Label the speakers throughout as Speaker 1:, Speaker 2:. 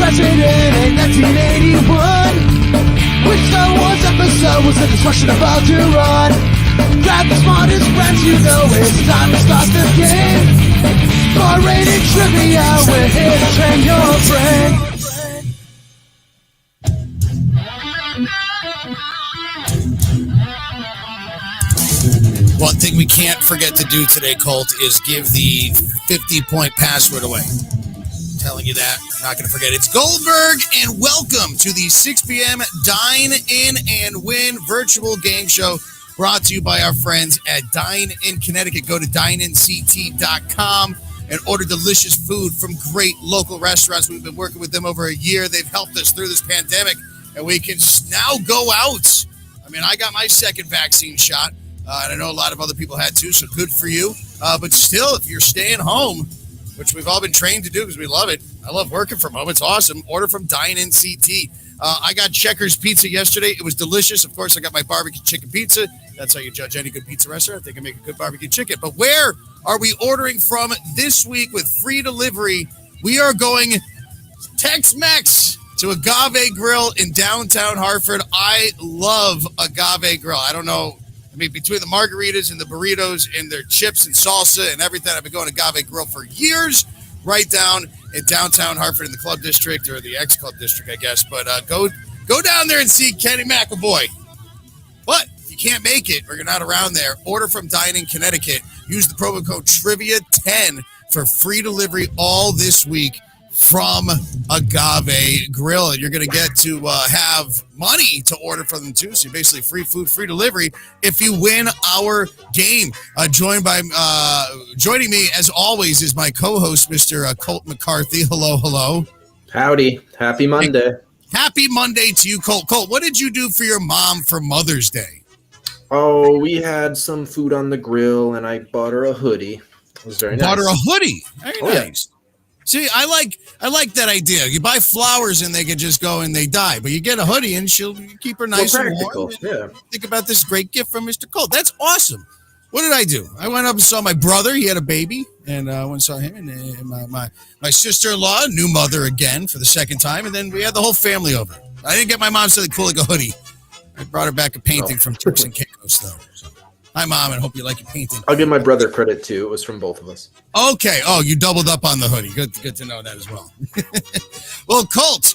Speaker 1: president in 1981. Which Star Wars episode was the destruction about to run? Grab the smartest friends, you know it's time to start the game. R-rated trivia, we're here to train your brain.
Speaker 2: One thing we can't forget to do today, Colt, is give the 50-point password away. I'm telling you that. I'm not going to forget. It's Goldberg, and welcome to the 6 p.m. Dine-In and Win virtual game show brought to you by our friends at Dine-In Connecticut. Go to dineinct.com and order delicious food from great local restaurants. We've been working with them over a year. They've helped us through this pandemic, and we can now go out. I mean, I got my second vaccine shot. And I know a lot of other people had too, so good for you. But still, if you're staying home, which we've all been trained to do because we love it. I love working from home. It's awesome. Order from Dine-In CT. I got Checkers Pizza yesterday. It was delicious. Of course, I got my barbecue chicken pizza. That's how you judge any good pizza restaurant. They can make a good barbecue chicken. But where are we ordering from this week with free delivery? We are going Tex-Mex to Agave Grill in downtown Hartford. I love Agave Grill. I don't know. I mean, between the margaritas and the burritos and their chips and salsa and everything, I've been going to Agave Grill for years, right down in downtown Hartford in the Club District, or the ex-Club District, I guess. But go down there and see Kenny McAvoy. But if you can't make it or you're not around there, order from Dine-In Connecticut. Use the promo code TRIVIA10 for free delivery all this week from Agave Grill, and you're going to get to have money to order from them too. So basically free food, free delivery if you win our game. Joining me as always is my co-host, Mr. Colt McCarthy. Hello.
Speaker 3: Howdy. Happy Monday.
Speaker 2: Happy Monday to you, Colt. Colt, what did you do for your mom for Mother's Day?
Speaker 3: Oh, we had some food on the grill, and I bought her a hoodie. It was very nice.
Speaker 2: Bought her a hoodie. Very nice.
Speaker 3: Yeah. See,
Speaker 2: I like that idea. You buy flowers and they can just go and they die, but you get a hoodie and she'll keep her nice and warm.
Speaker 3: Yeah.
Speaker 2: Think about this great gift from Mr. Colt. That's awesome. What did I do? I went up and saw my brother. He had a baby, and I went and saw him. And my sister-in-law, new mother again for the second time, and then we had the whole family over. I didn't get my mom something cool like a hoodie. I brought her back a painting from Turks and Caicos, though. So. Hi, Mom, and hope you like your painting.
Speaker 3: I'll give my brother credit, too. It was from both of us.
Speaker 2: Okay. Oh, you doubled up on the hoodie. Good to know that as well. Well, Colt,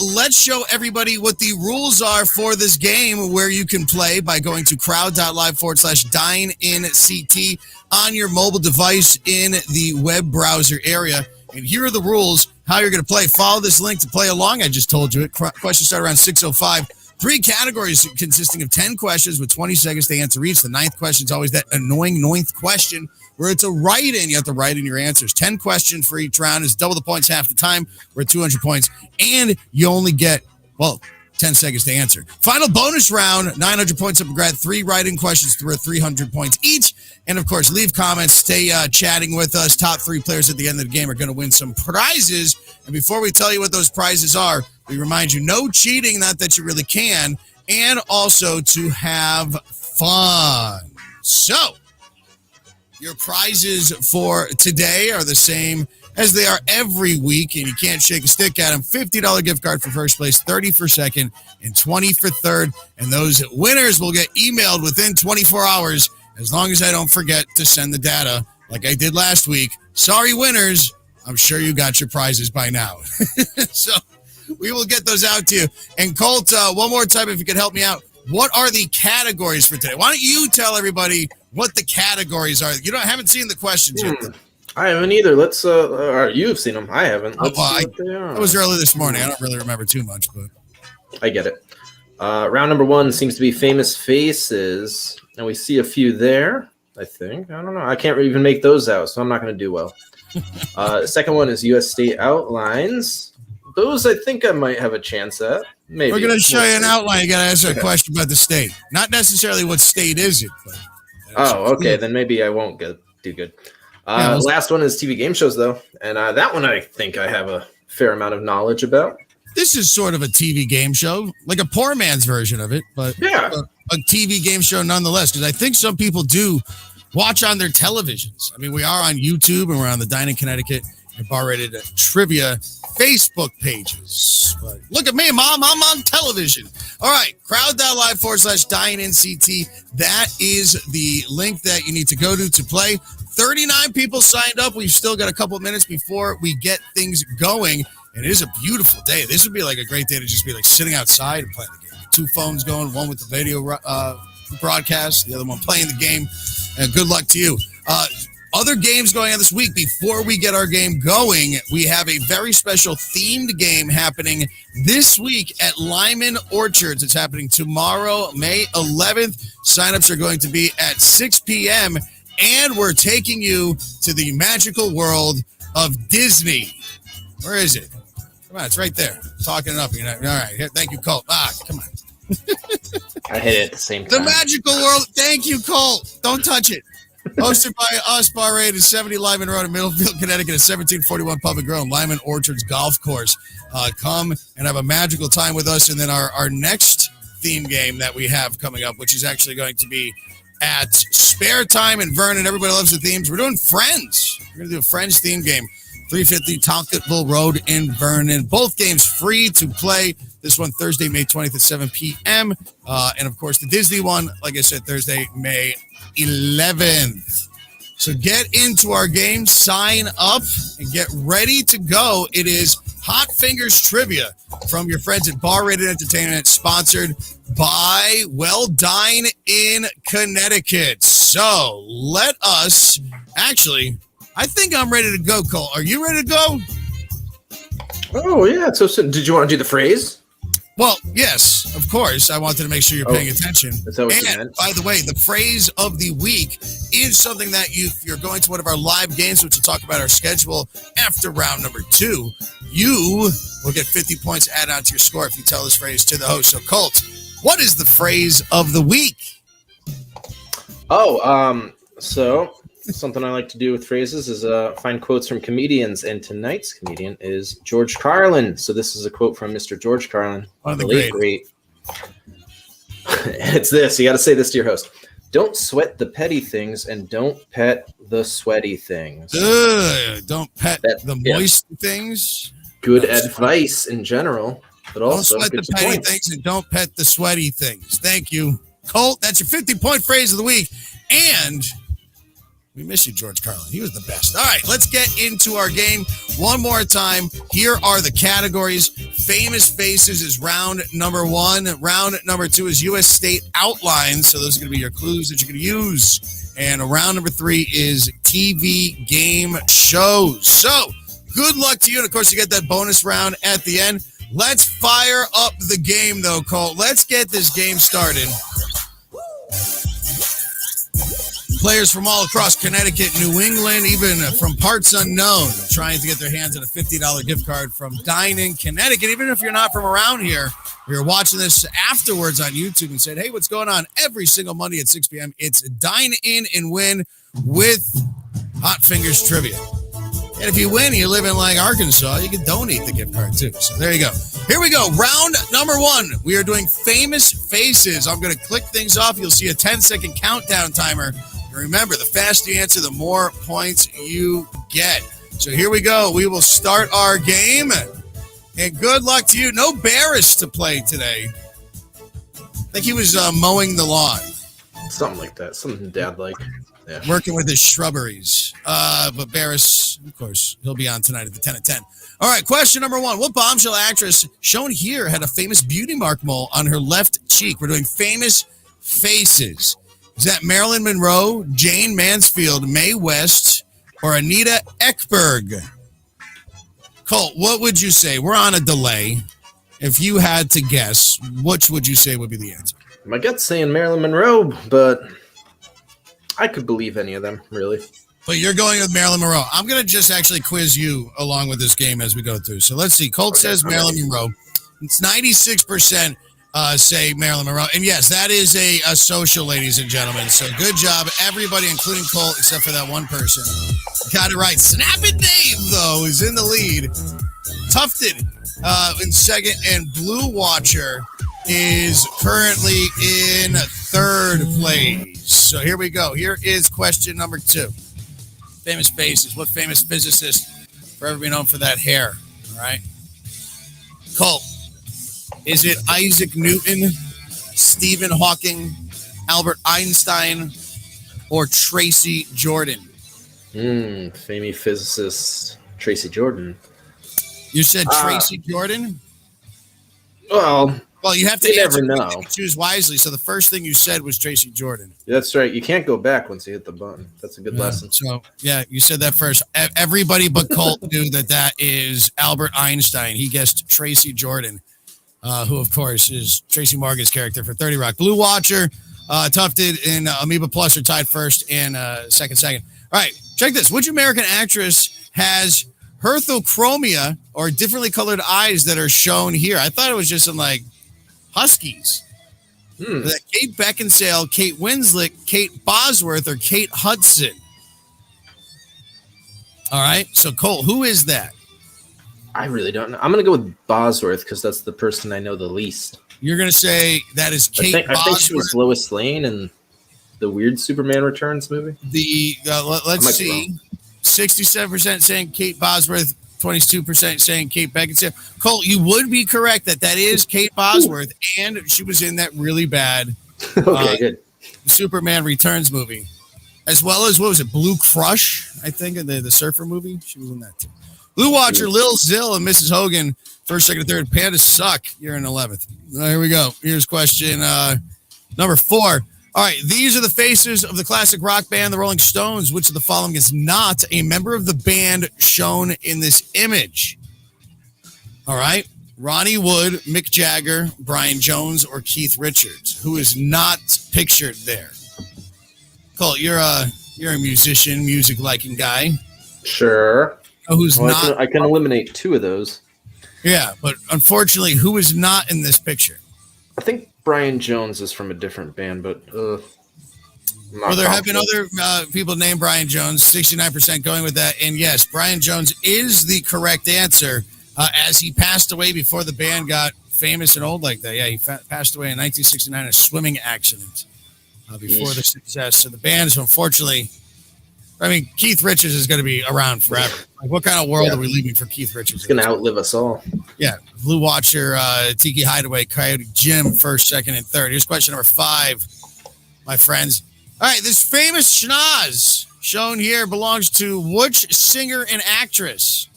Speaker 2: let's show everybody what the rules are for this game, where you can play by going to crowd.live/DineInCT on your mobile device in the web browser area. And here are the rules, how you're going to play. Follow this link to play along. I just told you it. Questions start around 6:05. 3 categories consisting of 10 questions with 20 seconds to answer each. The 9th question is always that annoying 9th question where it's a write-in. You have to write in your answers. 10 questions for each round is double the points half the time. We're at 200 points. And you only get, 10 seconds to answer. Final bonus round, 900 points up for grad. 3 write-in questions worth 300 points each. And, of course, leave comments. Stay chatting with us. Top 3 players at the end of the game are going to win some prizes. And before we tell you what those prizes are, we remind you, no cheating, not that you really can, and also to have fun. So, your prizes for today are the same as they are every week, and you can't shake a stick at them. $50 gift card for first place, 30 for second, and 20 for third. And those winners will get emailed within 24 hours, as long as I don't forget to send the data like I did last week. Sorry, winners. I'm sure you got your prizes by now. So we will get those out to you. And Colt, one more time, if you could help me out. What are the categories for today? Why don't you tell everybody what the categories are? You haven't seen the questions yet.
Speaker 3: I haven't either. Let's. You've seen them. I haven't.
Speaker 2: It was early this morning. I don't really remember too much, but
Speaker 3: I get it. Round number 1 seems to be famous faces, and we see a few there. I think. I don't know. I can't even make those out, so I'm not going to do well. The second one is U.S. state outlines. Those I think I might have a chance at. Maybe.
Speaker 2: We're going to show you an outline. You got to answer a question about the state. Not necessarily what state is it. But
Speaker 3: okay. Then maybe I won't do good. The last one is TV game shows, though. And that one I think I have a fair amount of knowledge about.
Speaker 2: This is sort of a TV game show, like a poor man's version of it, but
Speaker 3: yeah,
Speaker 2: a TV game show nonetheless, because I think some people do watch on their televisions. I mean, we are on YouTube and we're on the Dine-In Connecticut and Bar-Rated Trivia Facebook pages. But look at me, Mom. I'm on television. All right. Crowd.live/Dine-In-CT. That is the link that you need to go to play. 39 people signed up. We've still got a couple minutes before we get things going. And it is a beautiful day. This would be like a great day to just be like sitting outside and playing the game. 2 phones going, one with the video broadcast, the other one playing the game. And good luck to you. Other games going on this week. Before we get our game going, we have a very special themed game happening this week at Lyman Orchards. It's happening tomorrow, May 11th. Signups are going to be at 6 p.m. And we're taking you to the magical world of Disney. Where is it? Come on, it's right there. Talking it up. All right. Here, thank you, Colt. Come on.
Speaker 3: I hit it at the same time.
Speaker 2: The magical world. Thank you, Colt. Don't touch it. Hosted by us, Bar-Rated 70 Lyman Road in Middlefield, Connecticut, at 1741 Public Road, Lyman Orchards Golf Course. Come and have a magical time with us. And then our next theme game that we have coming up, which is actually going to be at Spare Time in Vernon. Everybody loves the themes. We're doing Friends. We're going to do a Friends theme game. 350 Tonketville Road in Vernon. Both games free to play. This one Thursday, May 20th at 7 p.m. And, of course, the Disney one, like I said, Thursday, May 11th. So get into our game, sign up, and get ready to go. It is Hot Fingers Trivia from your friends at Bar-Rated Entertainment, sponsored by, Dine-In Connecticut. So let us actually... I think I'm ready to go, Cole. Are you ready to go?
Speaker 3: Oh, yeah. So did you want to do the phrase?
Speaker 2: Well, yes, of course. I wanted to make sure you're paying attention.
Speaker 3: Is that what you
Speaker 2: And
Speaker 3: meant?
Speaker 2: by the way, the phrase of the week is something that if you're going to one of our live games, which we'll talk about our schedule after round number 2, you will get 50 points added onto your score if you tell this phrase to the host. So, Colt, what is the phrase of the week?
Speaker 3: So something I like to do with phrases is find quotes from comedians, and tonight's comedian is George Carlin. So this is a quote from Mr. George Carlin.
Speaker 2: One of the
Speaker 3: great. It's this. You got to say this to your host. Don't sweat the petty things and don't pet the sweaty things.
Speaker 2: Don't pet the moist things.
Speaker 3: Good advice in general, but also
Speaker 2: don't sweat the petty things and don't pet the sweaty things. Thank you, Colt. That's your 50-point phrase of the week. And we miss you, George Carlin. He was the best. All right, let's get into our game one more time. Here are the categories. Famous Faces is round number 1. Round number 2 is U.S. State Outlines. So those are going to be your clues that you're going to use. And round number 3 is TV game shows. So good luck to you. And, of course, you get that bonus round at the end. Let's fire up the game, though, Colt. Let's get this game started. Players from all across Connecticut, New England, even from parts unknown, trying to get their hands on a $50 gift card from Dine-In Connecticut. Even if you're not from around here, you're watching this afterwards on YouTube and said, hey, what's going on? Every single Monday at 6 p.m., it's Dine-In and Win with Hot Fingers Trivia. And if you win, you live in like Arkansas, you can donate the gift card too. So there you go. Here we go. Round number 1. We are doing Famous Faces. I'm going to click things off. You'll see a 10-second countdown timer. Remember, the faster you answer, the more points you get. So here we go. We will start our game. And good luck to you. No Barris to play today. I think he was mowing the lawn.
Speaker 3: Something like that. Something dad-like. Yeah.
Speaker 2: Working with his shrubberies. But Barris, of course, he'll be on tonight at the 10 at 10. All right, question number 1. What bombshell actress shown here had a famous beauty mark mole on her left cheek? We're doing Famous Faces. Is that Marilyn Monroe, Jane Mansfield, Mae West, or Anita Ekberg? Colt, what would you say? We're on a delay. If you had to guess, which would you say would be the answer?
Speaker 3: My gut's saying Marilyn Monroe, but I could believe any of them, really.
Speaker 2: But you're going with Marilyn Monroe. I'm going to just actually quiz you along with this game as we go through. So let's see. Colt says Marilyn Monroe. It's 96%. Say Marilyn Monroe. And yes, that is a social, ladies and gentlemen. So good job, everybody, including Colt, except for that one person. Got it right. Snap It Dave, though, is in the lead. Tufted in second, and Blue Watcher is currently in third place. So here we go. Here is question number 2. Famous Faces. What famous physicist Forever be known for that hair. All right. Colt, is it Isaac Newton, Stephen Hawking, Albert Einstein, or Tracy Jordan?
Speaker 3: Famous physicist Tracy Jordan.
Speaker 2: You said Tracy Jordan?
Speaker 3: Well,
Speaker 2: you have to
Speaker 3: you
Speaker 2: answer
Speaker 3: never know.
Speaker 2: Choose wisely. So the first thing you said was Tracy Jordan.
Speaker 3: That's right. You can't go back once you hit the button. That's a good lesson.
Speaker 2: So, you said that first. Everybody but Colt knew that is Albert Einstein. He guessed Tracy Jordan, who, of course, is Tracy Morgan's character for 30 Rock. Blue Watcher, Tufted, and Amoeba Plus are tied first and second. All right, check this. Which American actress has herthochromia, or differently colored eyes that are shown here? I thought it was just in, like, Huskies. Kate Beckinsale, Kate Winslet, Kate Bosworth, or Kate Hudson? All right. So, Cole, who is that?
Speaker 3: I really don't know. I'm going to go with Bosworth because that's the person I know the least.
Speaker 2: You're going to say that is Kate Bosworth.
Speaker 3: I think she was Lois Lane in the weird Superman Returns movie.
Speaker 2: Let's see. 67% saying Kate Bosworth, 22% saying Kate Beckinsale. Cole, you would be correct that is Kate Bosworth, and she was in that really bad
Speaker 3: good
Speaker 2: Superman Returns movie, as well as, what was it, Blue Crush, I think, in the surfer movie. She was in that too. Blue Watcher, Lil Zill, and Mrs. Hogan, first, second, and third. Pandas suck. You're in 11th. Here we go. Here's question number 4. All right, these are the faces of the classic rock band, the Rolling Stones. Which of the following is not a member of the band shown in this image? All right, Ronnie Wood, Mick Jagger, Brian Jones, or Keith Richards? Who is not pictured there? Cole, you're a musician, music liking guy.
Speaker 3: Sure.
Speaker 2: Who's not?
Speaker 3: I can eliminate 2 of those.
Speaker 2: Yeah, but unfortunately, who is not in this picture?
Speaker 3: I think Brian Jones is from a different band, but
Speaker 2: well, there have been other people named Brian Jones. 69% going with that, and yes, Brian Jones is the correct answer, as he passed away before the band got famous and old like that. Yeah, he passed away in 1969 in a swimming accident before the success. So the band is, unfortunately, I mean, Keith Richards is going to be around forever. Like, what kind of world are we leaving for Keith Richards?
Speaker 3: He's going to outlive us all.
Speaker 2: Yeah. Blue Watcher, Tiki Hideaway, Coyote Jim, first, second, and third. Here's question number 5, my friends. All right, this famous schnoz shown here belongs to which singer and actress?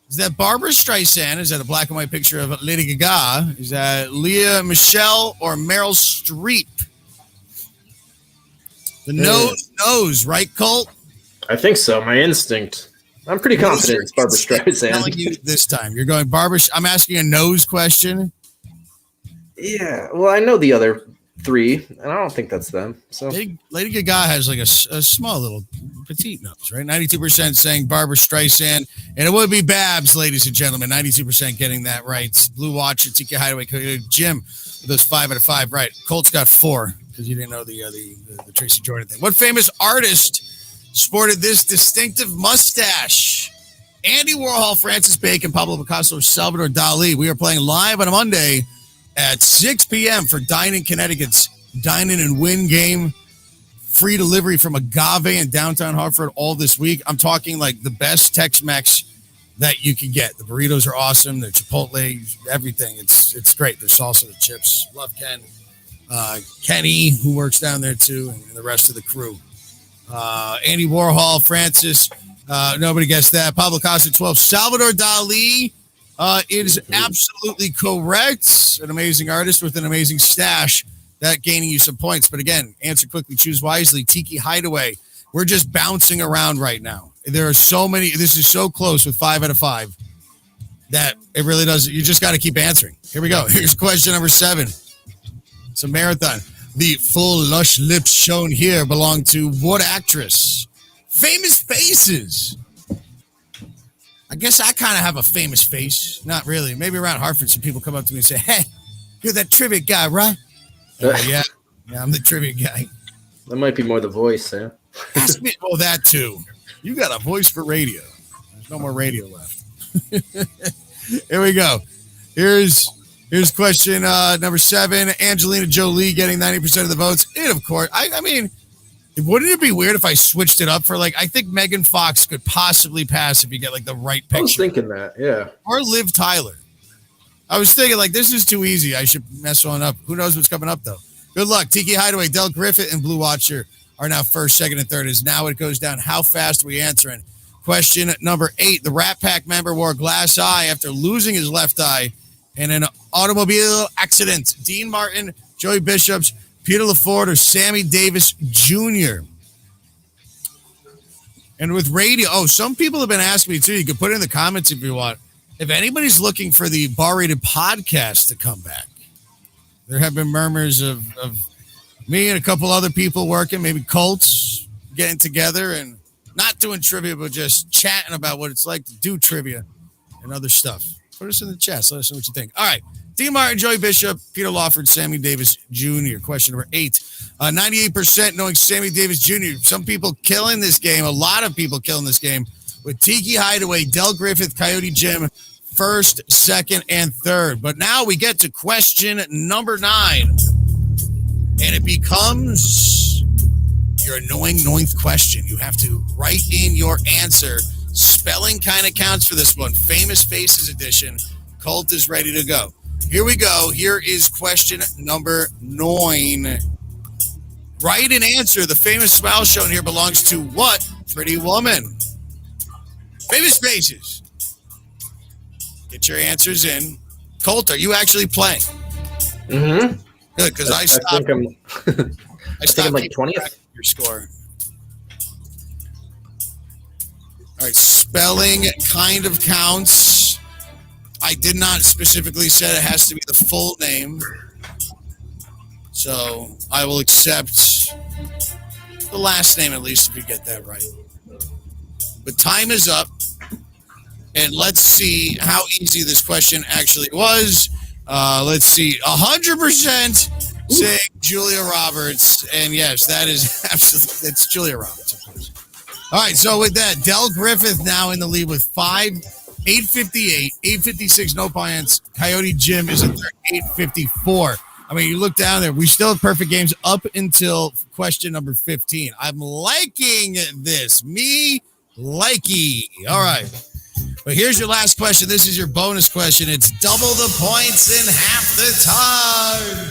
Speaker 2: Is that Barbara Streisand? Is that a black and white picture of Lady Gaga? Is that Leah Michelle or Meryl Streep? The nose, right, Colt?
Speaker 3: I think so. My instinct. I'm pretty confident it's Barbara Streisand.
Speaker 2: I'm telling you this time. You're going Barbara. I'm asking a nose question.
Speaker 3: Yeah. Well, I know the other 3, and I don't think that's them. So
Speaker 2: Lady Gaga has like a small little petite nose, right? 92% saying Barbara Streisand, and it would be Babs, ladies and gentlemen. 92% getting that right. Blue Watcher, Tiki Hideaway, Jim. Those 5 out of 5 right. Colt's got 4 because you didn't know the Tracy Jordan thing. What famous artist sported this distinctive mustache? Andy Warhol, Francis Bacon, Pablo Picasso, or Salvador Dali. We are playing live on a Monday at 6 p.m. for Dine-In Connecticut's Dine-In and Win game. Free delivery from Agave in downtown Hartford all this week. I'm talking like the best Tex-Mex that you can get. The burritos are awesome. The Chipotle, everything. It's great. There's salsa, the chips. Love Ken. Kenny, who works down there too, and the rest of the crew. Andy Warhol, Francis, nobody guessed that. Pablo Picasso, 12. Salvador Dali is absolutely correct. An amazing artist with an amazing stash. That gaining you some points. But again, answer quickly, choose wisely. Tiki Hideaway. We're just bouncing around right now. There are so many. This is so close with 5 out of 5 that it really does. You just got to keep answering. Here we go. Here's question number 7. It's a marathon. The full lush lips shown here belong to what actress? Famous faces. I guess I kind of have a famous face. Not really. Maybe around Hartford, some people come up to me and say, "Hey, you're that trivia guy, right?" Yeah, I'm the trivia guy.
Speaker 3: That might be more the voice, yeah.
Speaker 2: Ask me. Oh, that too. You got a voice for radio. There's no more radio left. Here we go. Here's question number 7. Angelina Jolie getting 90% of the votes. And of course, I mean, Wouldn't it be weird if I switched it up for I think Megan Fox could possibly pass if you get the right picture.
Speaker 3: I was thinking that, yeah.
Speaker 2: Or Liv Tyler. I was thinking this is too easy. I should mess one up. Who knows what's coming up though? Good luck. Tiki Hideaway, Del Griffith, and Blue Watcher are now first, second, and third. As now it goes down. How fast are we answering? Question number 8. The Rat Pack member wore a glass eye after losing his left eye in an automobile accident. Dean Martin, Joey Bishops, Peter LaFord, or Sammy Davis Jr. And with radio, some people have been asking me too. You can put it in the comments if you want. If anybody's looking for the Bar Rated podcast to come back, there have been murmurs of me and a couple other people working, maybe Colts getting together and not doing trivia, but just chatting about what it's like to do trivia and other stuff. Put us in the chat. Let us know what you think. All right. Dean Martin, Joey Bishop, Peter Lawford, Sammy Davis Jr. Question number 8. 98% knowing Sammy Davis Jr. Some people killing this game. A lot of people killing this game with Tiki Hideaway, Del Griffith, Coyote Jim, first, second, and third. But now we get to question number 9. And it becomes your annoying 9th question. You have to write in your answer. Spelling kind of counts for this one. Famous Faces edition. Colt is ready to go. Here we go. Here is question number 9. Write an answer. The famous smile shown here belongs to what pretty woman? Famous Faces. Get your answers in. Colt, are you actually playing?
Speaker 3: Mm-hmm.
Speaker 2: Good, because I stopped.
Speaker 3: I stopped I'm like 20th.
Speaker 2: Your score. All right, spelling kind of counts. I did not specifically say it has to be the full name. So I will accept the last name at least if you get that right. But time is up. And let's see how easy this question actually was. Let's see. 100% saying Julia Roberts. And yes, that is absolutely, it's Julia Roberts, of course. All right, so with that, Del Griffith now in the lead with 5, 858, 856, no points. Coyote Jim is at 854. I mean, you look down there, we still have perfect games up until question number 15. I'm liking this. Me likey. All right. But here's your last question. This is your bonus question. It's double the points in half the time.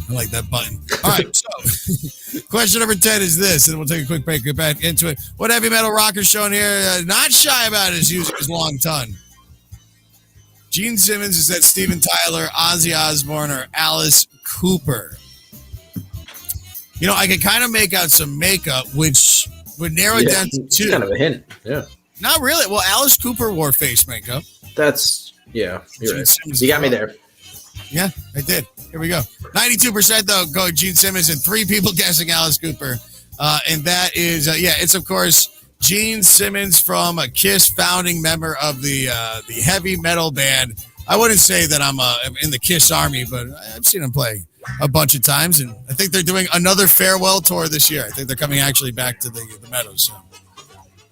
Speaker 2: I like that button. All right, so question number 10 is this, and we'll take a quick break, get back into it. What heavy metal rocker shown here, not shy about is using his long tongue? Gene Simmons, is that Steven Tyler, Ozzy Osbourne, or Alice Cooper? You know, I could kind of make out some makeup, which would narrow it down to 2.
Speaker 3: Kind of a hint, yeah.
Speaker 2: Not really. Well, Alice Cooper wore face makeup.
Speaker 3: That's, yeah, you're right. You got me there.
Speaker 2: Yeah, I did. Here we go. 92% though go Gene Simmons and 3 people guessing Alice Cooper. And that is, it's of course Gene Simmons from a KISS, founding member of the heavy metal band. I wouldn't say that I'm in the KISS army, but I've seen him play a bunch of times. And I think they're doing another farewell tour this year. I think they're coming actually back to the Meadows. So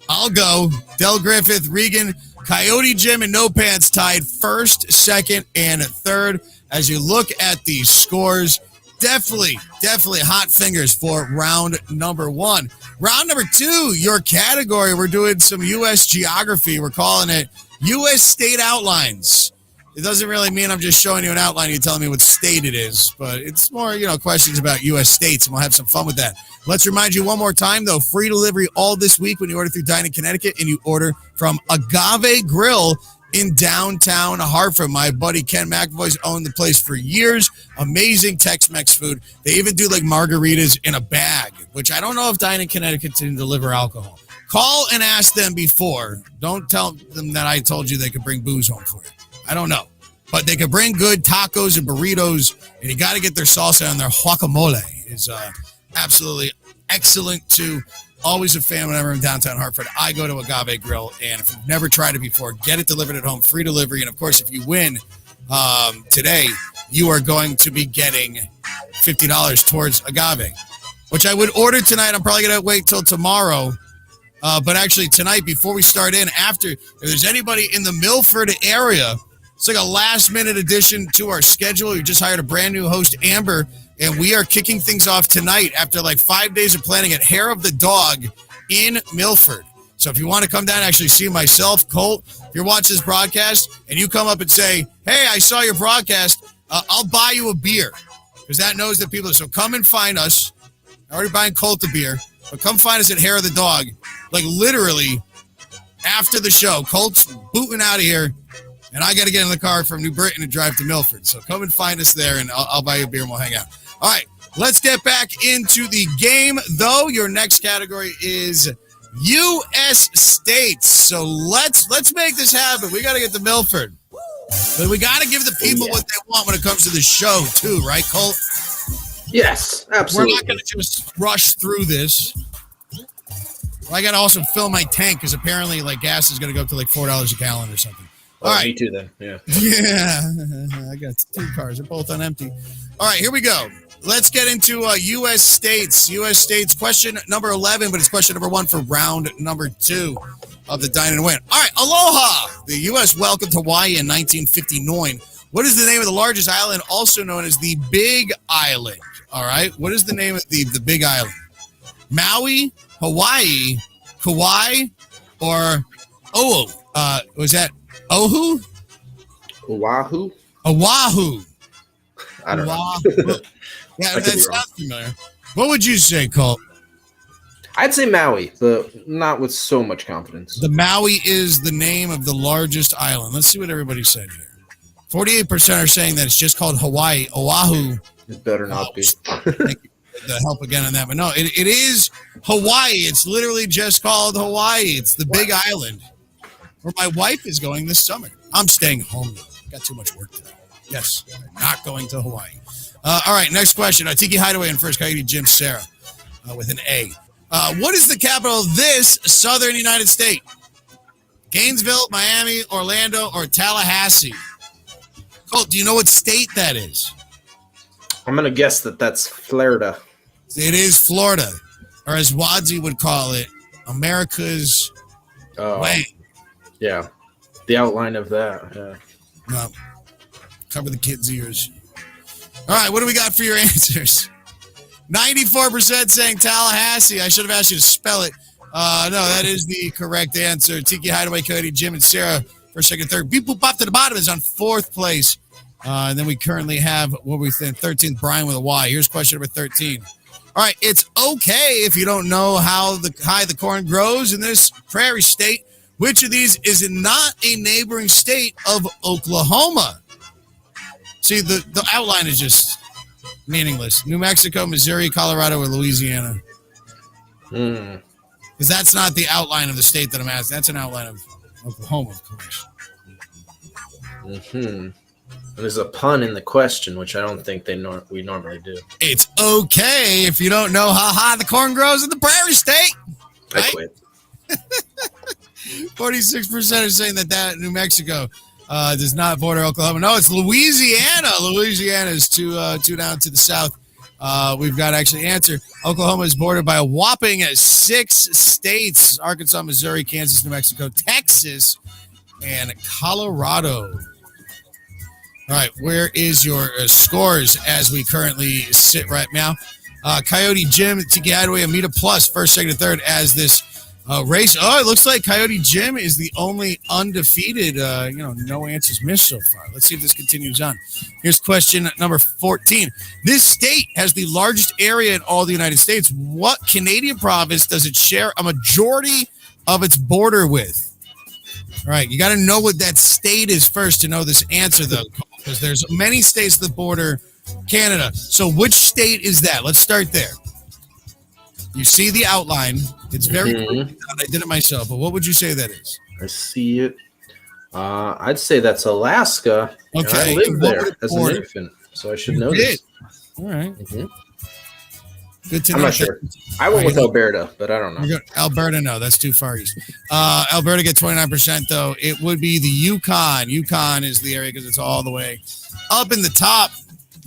Speaker 2: I'll go. Del Griffith, Regan, Coyote Jim, and No Pants tied first, second, and third. As you look at these scores, definitely hot fingers for round number 1. Round number 2, your category, we're doing some U.S. geography. We're calling it U.S. state outlines. It doesn't really mean I'm just showing you an outline. You're telling me what state it is, but it's more, questions about U.S. states, and we'll have some fun with that. Let's remind you one more time, though, free delivery all this week when you order through Dine-In Connecticut and you order from Agave Grill in downtown Hartford. My buddy Ken McAvoy's owned the place for years. Amazing Tex-Mex food. They even do like margaritas in a bag, which I don't know if Dine-In Connecticut can deliver alcohol. Call and ask them before. Don't tell them that I told you they could bring booze home for you. I don't know. But they could bring good tacos and burritos, and you got to get their salsa and their guacamole is absolutely excellent too. Always a fan whenever I'm downtown Hartford. I go to Agave Grill, and if you've never tried it before, get it delivered at home, free delivery. And, of course, if you win today, you are going to be getting $50 towards Agave, which I would order tonight. I'm probably going to wait till tomorrow. But actually tonight, before we start in, after, if there's anybody in the Milford area It's like a last-minute addition to our schedule. We just hired a brand new host, Amber, and we are kicking things off tonight after like 5 days of planning at Hair of the Dog in Milford. So if you want to come down and actually see myself, Colt, if you're watching this broadcast and you come up and say, hey, I saw your broadcast, I'll buy you a beer because that knows that people. So come and find us. I'm already buying Colt a beer, but come find us at Hair of the Dog. Like literally after the show, Colt's booting out of here. And I got to get in the car from New Britain and drive to Milford. So come and find us there, and I'll buy you a beer and we'll hang out. All right, let's get back into the game, though. Your next category is U.S. states. So let's make this happen. We got to get to Milford. But we got to give the people what they want when it comes to the show, too, right, Colt?
Speaker 3: Yes, absolutely.
Speaker 2: We're not going to just rush through this. I got to also fill my tank because apparently, like, gas is going to go up to like $4 a gallon or something. All right.
Speaker 3: Me too, then. Yeah.
Speaker 2: Yeah. I got 2 cars. They're both on empty. All right, here we go. Let's get into U.S. states. U.S. states, question number 11, but it's question number 1 for round number 2 of the Dine-In win. All right, aloha. The U.S. welcomed Hawaii in 1959. What is the name of the largest island, also known as the Big Island? All right, what is the name of the Big Island? Maui, Hawaii, Kauai, or was that Oahu?
Speaker 3: Oahu?
Speaker 2: Oahu.
Speaker 3: I don't know.
Speaker 2: Yeah, that sounds familiar. What would you say, Colt?
Speaker 3: I'd say Maui, but not with so much confidence.
Speaker 2: The Maui is the name of the largest island. Let's see what everybody said here. 48% are saying that it's just called Hawaii. Oahu.
Speaker 3: It better not be.
Speaker 2: Thank you for the help again on that. But no, it is Hawaii. It's literally just called Hawaii. It's the Big Island where my wife is going this summer. I'm staying home though. Got too much work to do. Yes, I'm not going to Hawaii. All right, next question. Tiki Hideaway and First Coyote Jim Sarah with an A. What is the capital of this southern United States? Gainesville, Miami, Orlando, or Tallahassee? Colt, do you know what state that is?
Speaker 3: I'm going to guess that's Florida.
Speaker 2: It is Florida, or as Wadzi would call it, America's way.
Speaker 3: Yeah, the outline of that. Yeah.
Speaker 2: No. Cover the kids' ears. All right, what do we got for your answers? 94% saying Tallahassee. I should have asked you to spell it. No, that is the correct answer. Tiki Hideaway, Cody, Jim, and Sarah, first, second, third. Beep, boop, bop to the bottom is on 4th place. And then we currently have, what we think, 13th, Brian with a Y. Here's question number 13. All right, it's okay if you don't know how high the corn grows in this prairie state. Which of these is not a neighboring state of Oklahoma? See, the outline is just meaningless. New Mexico, Missouri, Colorado, or Louisiana? Because that's not the outline of the state that I'm asking. That's an outline of Oklahoma, of course.
Speaker 3: There's a pun in the question, which I don't think we normally do.
Speaker 2: It's okay if you don't know how high the corn grows in the prairie state. Right?
Speaker 3: I quit.
Speaker 2: 46% are saying that New Mexico does not border Oklahoma. No, it's Louisiana. Louisiana is two down to the south. We've got actually answer. Oklahoma is bordered by a whopping 6 states: Arkansas, Missouri, Kansas, New Mexico, Texas, and Colorado. All right, where is your scores as we currently sit right now? Coyote Jim, Tiki Hideaway, Amita Plus, first, second, and third as this race. Oh, it looks like Coyote Jim is the only undefeated. No answers missed so far. Let's see if this continues on. Here's question number 14. This state has the largest area in all the United States. What Canadian province does it share a majority of its border with? All right, you got to know what that state is first to know this answer, though, because there's many states that border Canada. So which state is that? Let's start there. You see the outline. It's very I did it myself, but what would you say that is?
Speaker 3: I see it. I'd say that's Alaska.
Speaker 2: Okay.
Speaker 3: I lived there as an infant, so I should know this.
Speaker 2: All right. Good to know.
Speaker 3: I'm not sure. I went with Alberta, but I don't know.
Speaker 2: Alberta, no, that's too far east. Alberta get 29%, though. It would be the Yukon. Yukon is the area because it's all the way up in the top.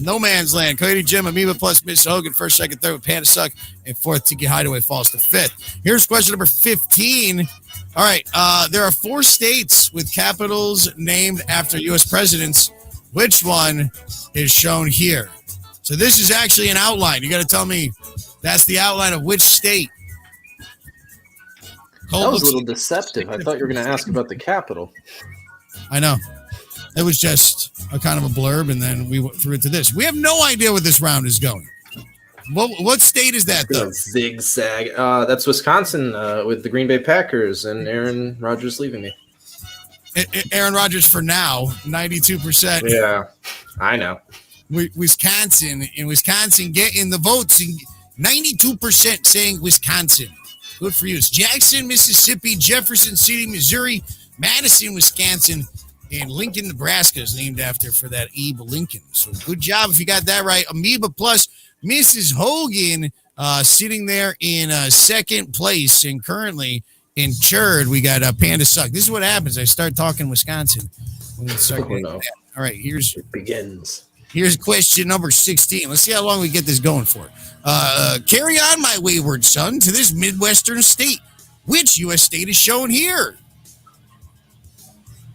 Speaker 2: No Man's Land, Coyote Jim, Amoeba Plus, Miss Hogan, first, second, third with Panda Suck, and fourth, Tiki Hideaway falls to fifth. Here's question number 15. All right, there are 4 states with capitals named after U.S. presidents. Which one is shown here? So this is actually an outline. You got to tell me that's the outline of which state.
Speaker 3: That was a little deceptive. I thought you were going to ask about the capital.
Speaker 2: I know. It was just a kind of a blurb, and then we went through it to this. We have no idea where this round is going. What state is that, though?
Speaker 3: Zigzag. That's Wisconsin with the Green Bay Packers and Aaron Rodgers leaving me.
Speaker 2: Aaron Rodgers for now, 92%.
Speaker 3: Yeah, I know.
Speaker 2: Wisconsin getting the votes, 92% saying Wisconsin. Good for you. It's Jackson, Mississippi, Jefferson City, Missouri, Madison, Wisconsin, and Lincoln, Nebraska is named after for that Abe Lincoln. So good job if you got that right. Amoeba Plus, Mrs. Hogan sitting there in second place. And currently in third, we got Panda Suck. This is what happens. I start talking Wisconsin. All right, it begins. Here's question number 16. Let's see how long we get this going for. Carry on, my wayward son, to this Midwestern state. Which U.S. state is shown here?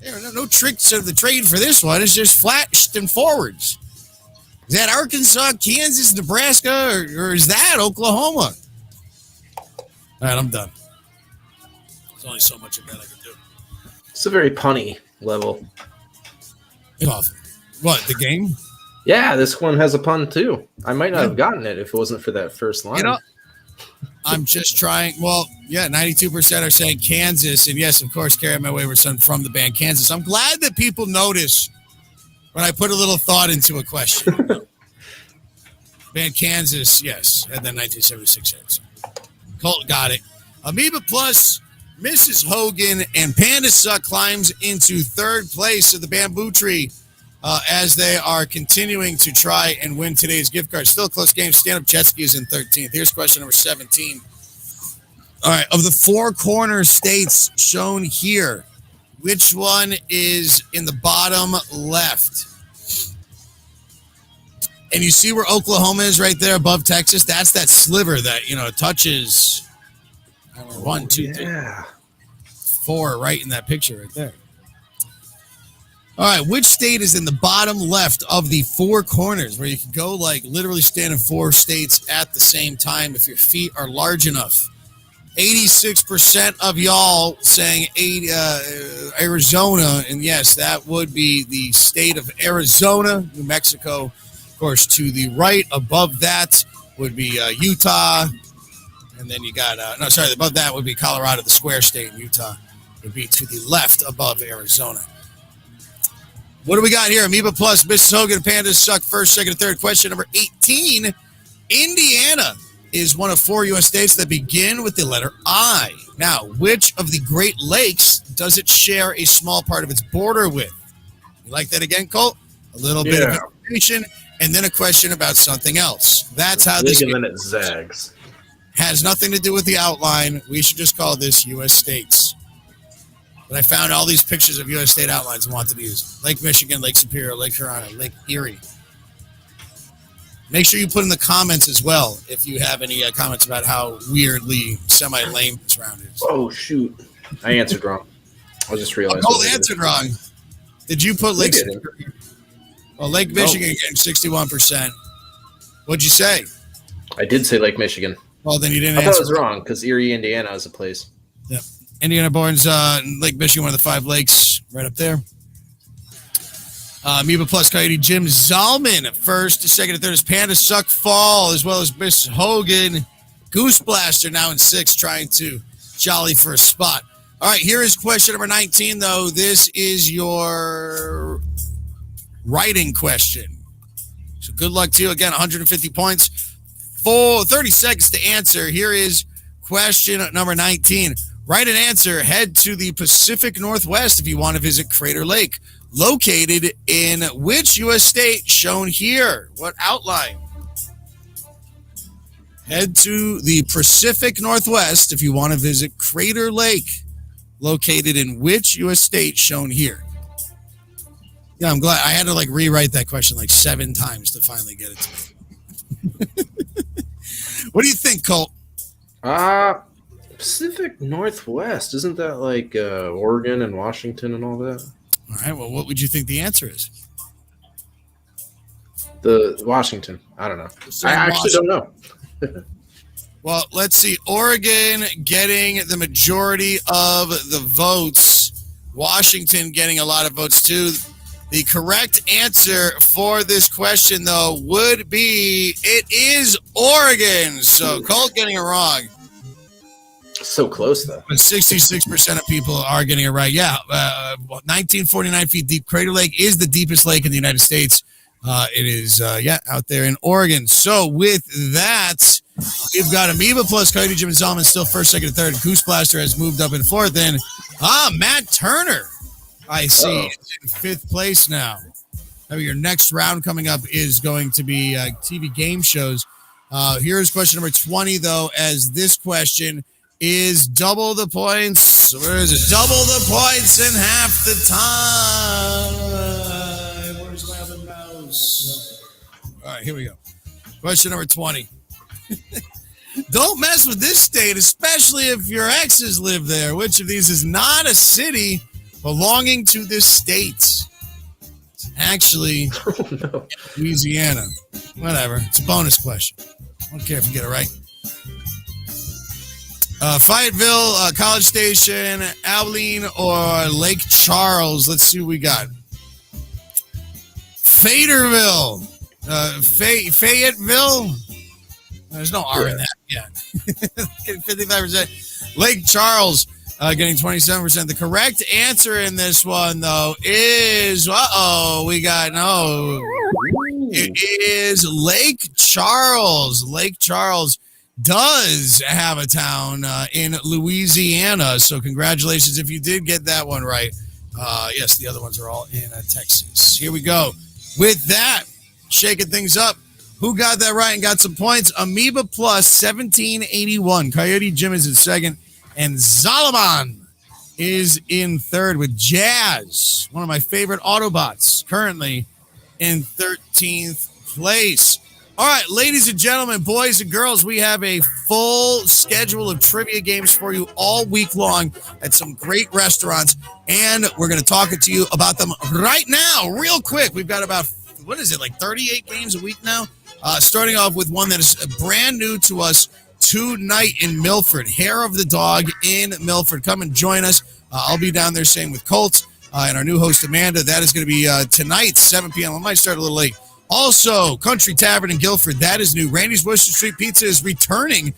Speaker 2: There are no tricks of the trade for this one. It's just flashed and forwards. Is that Arkansas, Kansas, Nebraska, or is that Oklahoma? All right, I'm done. There's only so much of that I can do.
Speaker 3: It's a very punny level.
Speaker 2: What, the game?
Speaker 3: Yeah, this one has a pun, too. I might not have gotten it if it wasn't for that first line.
Speaker 2: I'm just trying. Well, yeah, 92% are saying Kansas. And yes, of course, Carry My Wayward Son from the band Kansas. I'm glad that people notice when I put a little thought into a question. Band Kansas, yes, had that 1976 hit. Colt got it. Amoeba Plus, Mrs. Hogan, and Panda Suck climbs into third place of the Bamboo Tree as they are continuing to try and win today's gift card. Still a close game. Stand-Up Jet Ski is in 13th. Here's question number 17. All right, of the 4 corner states shown here, which one is in the bottom left? And you see where Oklahoma is right there above Texas? That's that sliver that, touches 1, 2, 3, 4 right in that picture right there. All right, which state is in the bottom left of the 4 corners where you can go literally stand in 4 states at the same time if your feet are large enough? 86% of y'all saying Arizona, and yes, that would be the state of Arizona, New Mexico. Of course, to the right above that would be Utah, and then you got above that would be Colorado, the square state, and Utah would be to the left above Arizona. What do we got here? Amoeba Plus, Mrs. Hogan, Pandas Suck, first, second, and third. Question number 18. Indiana is one of 4 U.S. states that begin with the letter I. Now, which of the Great Lakes does it share a small part of its border with? You like that again, Colt? A little bit of information, and then a question about something else. That's how this
Speaker 3: and then it zags.
Speaker 2: Has nothing to do with the outline. We should just call this U.S. states. But I found all these pictures of U.S. state outlines and wanted to use Lake Michigan, Lake Superior, Lake Huron, Lake Erie. Make sure you put in the comments as well if you have any comments about how weirdly semi-lame this round is.
Speaker 3: Oh, shoot. I answered wrong. I just realized.
Speaker 2: Oh, answered wrong. Did you put Lake Superior? Well, Lake Michigan getting 61%. What'd you say?
Speaker 3: I did say Lake Michigan.
Speaker 2: Well, then you didn't
Speaker 3: answer. I thought it was wrong because Erie, Indiana is a place.
Speaker 2: Yeah. Indiana Borns, Lake Michigan, one of the 5 lakes right up there. Amoeba Plus Coyote Jim Zalman first, second, and third is Panda Suck Fall, as well as Miss Hogan. Goose Blaster now in 6th, trying to jolly for a spot. All right, here is question number 19, though. This is your writing question. So good luck to you. Again, 150 points. 30 seconds to answer. Here is question number 19. Write an answer. Head to the Pacific Northwest if you want to visit Crater Lake. Located in which U.S. state shown here? What outline? Head to the Pacific Northwest if you want to visit Crater Lake. Located in which U.S. state shown here? Yeah, I'm glad. I had to rewrite that question 7 times to finally get it to me. What do you think, Colt?
Speaker 3: Pacific Northwest. Isn't that Oregon and Washington and all that?
Speaker 2: All right. Well, what would you think the answer is?
Speaker 3: The Washington. I don't know. I actually don't know.
Speaker 2: Well, let's see. Oregon getting the majority of the votes. Washington getting a lot of votes too. The correct answer for this question, though, would be it is Oregon. So Colt getting it wrong.
Speaker 3: So close, though.
Speaker 2: But 66% of people are getting it right. Yeah, 1949 feet deep. Crater Lake is the deepest lake in the United States. It is, out there in Oregon. So with that, we've got Amoeba plus Coyote Jim and Zalman still first, second, and third. Goose Blaster has moved up in fourth. And Matt Turner, I see, is in fifth place now. Your next round coming up is going to be TV game shows. Here's question number 20, though, as this question is double the points. Where is it? Double the points in half the time. Where's my other mouse? All right, here we go. Question number 20. Don't mess with this state, especially if your exes live there. Which of these is not a city belonging to this state? It's actually Louisiana. Whatever. It's a bonus question. I don't care if you get it right. Fayetteville, College Station, Abilene, or Lake Charles. Let's see what we got. Fayetteville. Fayetteville. There's no R in that. Yeah. Getting 55%. Lake Charles getting 27%. The correct answer in this one, though, is we got no. It is Lake Charles. Lake Charles does have a town in Louisiana. So congratulations if you did get that one right. Yes, the other ones are all in Texas. Here we go. With that, shaking things up. Who got that right and got some points? Amoeba plus 1781. Coyote Jim is in second. And Zalaman is in third with Jazz, one of my favorite Autobots, currently in 13th place. All right, ladies and gentlemen, boys and girls, we have a full schedule of trivia games for you all week long at some great restaurants, and we're going to talk to you about them right now, real quick. We've got about, 38 games a week now? Starting off with one that is brand new to us tonight in Milford. Hair of the Dog in Milford. Come and join us. I'll be down there, same with Colt and our new host, Amanda. That is going to be tonight, 7 p.m. I might start a little late. Also, Country Tavern in Guilford, that is new. Randy's Worcester Street Pizza is returning.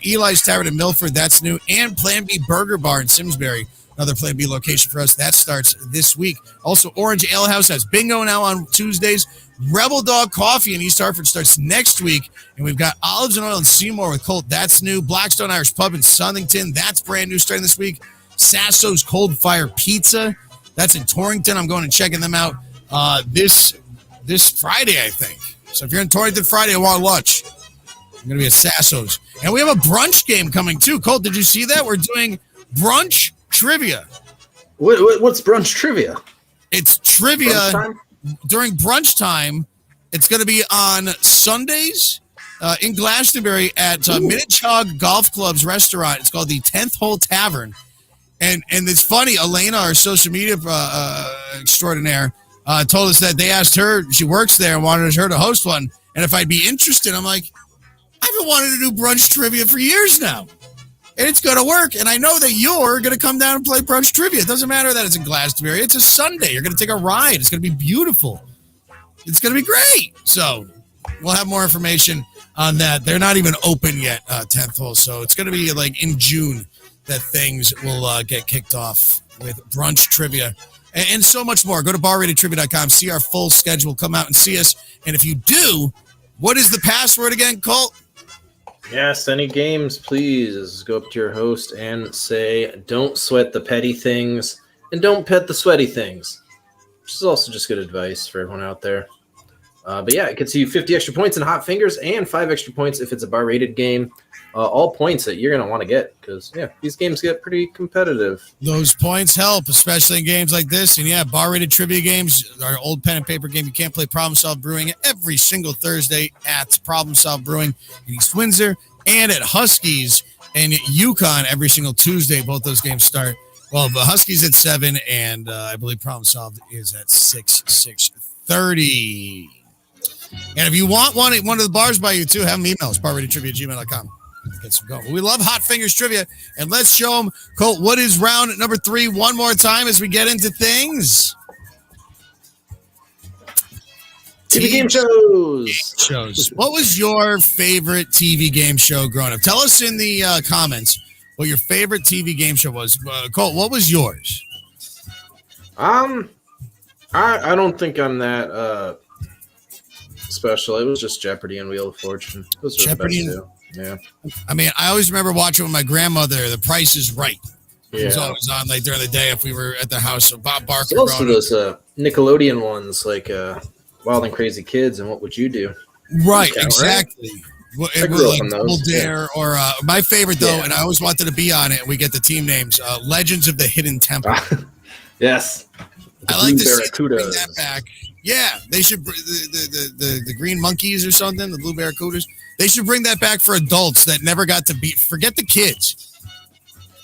Speaker 2: Eli's Tavern in Milford, that's new. And Plan B Burger Bar in Simsbury, another Plan B location for us. That starts this week. Also, Orange Ale House has bingo now on Tuesdays. Rebel Dog Coffee in East Hartford starts next week. And we've got Olives and Oil in Seymour with Colt, that's new. Blackstone Irish Pub in Southington, that's brand new starting this week. Sasso's Cold Fire Pizza, that's in Torrington. I'm going and checking them out this Friday, I think. So if you're in Torrington Friday, I want lunch. I'm going to be at Sasso's. And we have a brunch game coming, too. Colt, did you see that? We're doing brunch trivia.
Speaker 3: What's brunch trivia?
Speaker 2: It's trivia during brunch time. It's going to be on Sundays in Glastonbury at Minnetonka Golf Club's restaurant. It's called the 10th Hole Tavern. And it's funny, Elena, our social media extraordinaire, told us that they asked her, she works there, and wanted her to host one. And if I'd be interested, I'm like, I've been wanting to do brunch trivia for years now. And it's going to work. And I know that you're going to come down and play brunch trivia. It doesn't matter that it's in Glastonbury. It's a Sunday. You're going to take a ride. It's going to be beautiful. It's going to be great. So we'll have more information on that. They're not even open yet, 10th Hole. So it's going to be in June that things will get kicked off with brunch trivia. And so much more. Go to barratedtrivia.com, see our full schedule, come out and see us. And if you do, what is the password again, Colt?
Speaker 3: Yes, any games, please go up to your host and say, don't sweat the petty things and don't pet the sweaty things, which is also just good advice for everyone out there. But yeah, it gets you 50 extra points in Hot Fingers and 5 extra points if it's a bar-rated game. All points that you're going to want to get because, yeah, these games get pretty competitive.
Speaker 2: Those points help, especially in games like this. And, yeah, bar-rated trivia games, our old pen and paper game. You can't play Problem Solve Brewing every single Thursday at Problem Solve Brewing in East Windsor and at Huskies and Yukon every single Tuesday. Both those games start. Well, the Huskies at 7 and I believe Problem Solved is at 6:30. And if you want one of the bars by you, too, have them email us, barratedtrivia@gmail.com. Get some going. We love Hot Fingers Trivia, and let's show them, Colt, what is round number 3 one more time as we get into things.
Speaker 3: TV game shows.
Speaker 2: What was your favorite TV game show growing up? Tell us in the comments what your favorite TV game show was. Colt, what was yours?
Speaker 3: I don't think I'm that special. It was just Jeopardy and Wheel of Fortune. Those were
Speaker 2: Jeopardy.
Speaker 3: the best, yeah.
Speaker 2: I mean, I always remember watching with my grandmother, The Price is Right.
Speaker 3: Yeah.
Speaker 2: It was always on like during the day if we were at the house. So Bob Barker.
Speaker 3: Also those Nickelodeon ones like Wild and Crazy Kids and What Would You Do?
Speaker 2: Right,
Speaker 3: Yeah,
Speaker 2: exactly.
Speaker 3: I
Speaker 2: It
Speaker 3: grew
Speaker 2: was
Speaker 3: up
Speaker 2: like
Speaker 3: on those,
Speaker 2: Double Dare or my favorite though,
Speaker 3: Yeah.
Speaker 2: and I always wanted to be on it. We get the team names: Legends of the Hidden Temple.
Speaker 3: Yes.
Speaker 2: I like to see them
Speaker 3: Barracudas.
Speaker 2: bring that back. Yeah, they should the green monkeys or something, the blue barracudas. They should bring that back for adults that never got to beat. Forget the kids.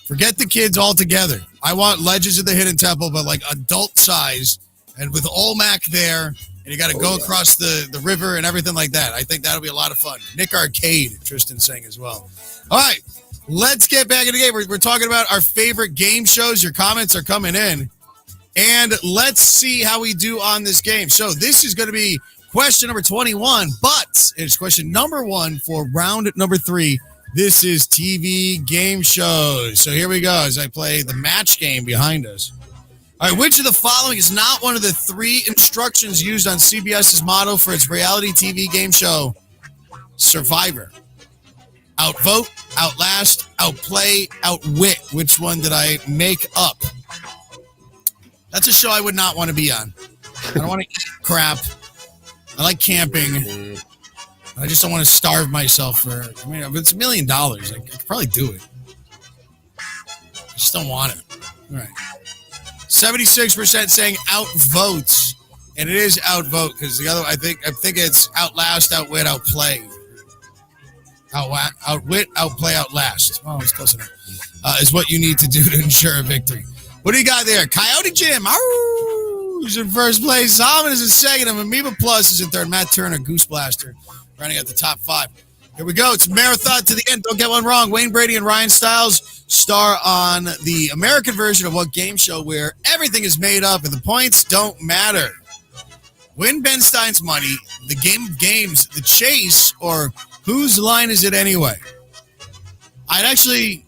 Speaker 2: Forget the kids altogether. I want Legends of the Hidden Temple, but like adult size and with Olmec there, and you got to go across the river and everything like that. I think that'll be a lot of fun. Nick Arcade, Tristan saying as well. All right, let's get back in the game. We're talking about our favorite game shows. Your comments are coming in. And let's see how we do on this game. So this is going to be question number 21, but it's question number 1 for round number 3. This is TV game shows. So here we go as I play the match game behind us. All right, which of the following is not one of the 3 instructions used on CBS's motto for its reality TV game show, Survivor? Outvote, outlast, outplay, outwit. Which one did I make up? That's a show I would not want to be on. I don't want to eat crap. I like camping. I just don't want to starve myself for, I mean, if it's $1 million, I could probably do it. I just don't want it. All right. 76% saying outvotes. And it is outvote because the other, I think it's outlast, outwit, outplay. Outwit, outplay, outlast. Oh, it's close enough. Is what you need to do to ensure a victory. What do you got there? Coyote Jim, who's in first place. Salmon is in second. And Amoeba Plus is in third. Matt Turner, Goose Blaster, running at the top 5. Here we go. It's a marathon to the end. Don't get one wrong. Wayne Brady and Ryan Stiles star on the American version of what game show where everything is made up and the points don't matter. Win Ben Stein's money, the game of games, the chase, or whose line is it anyway? I'd actually,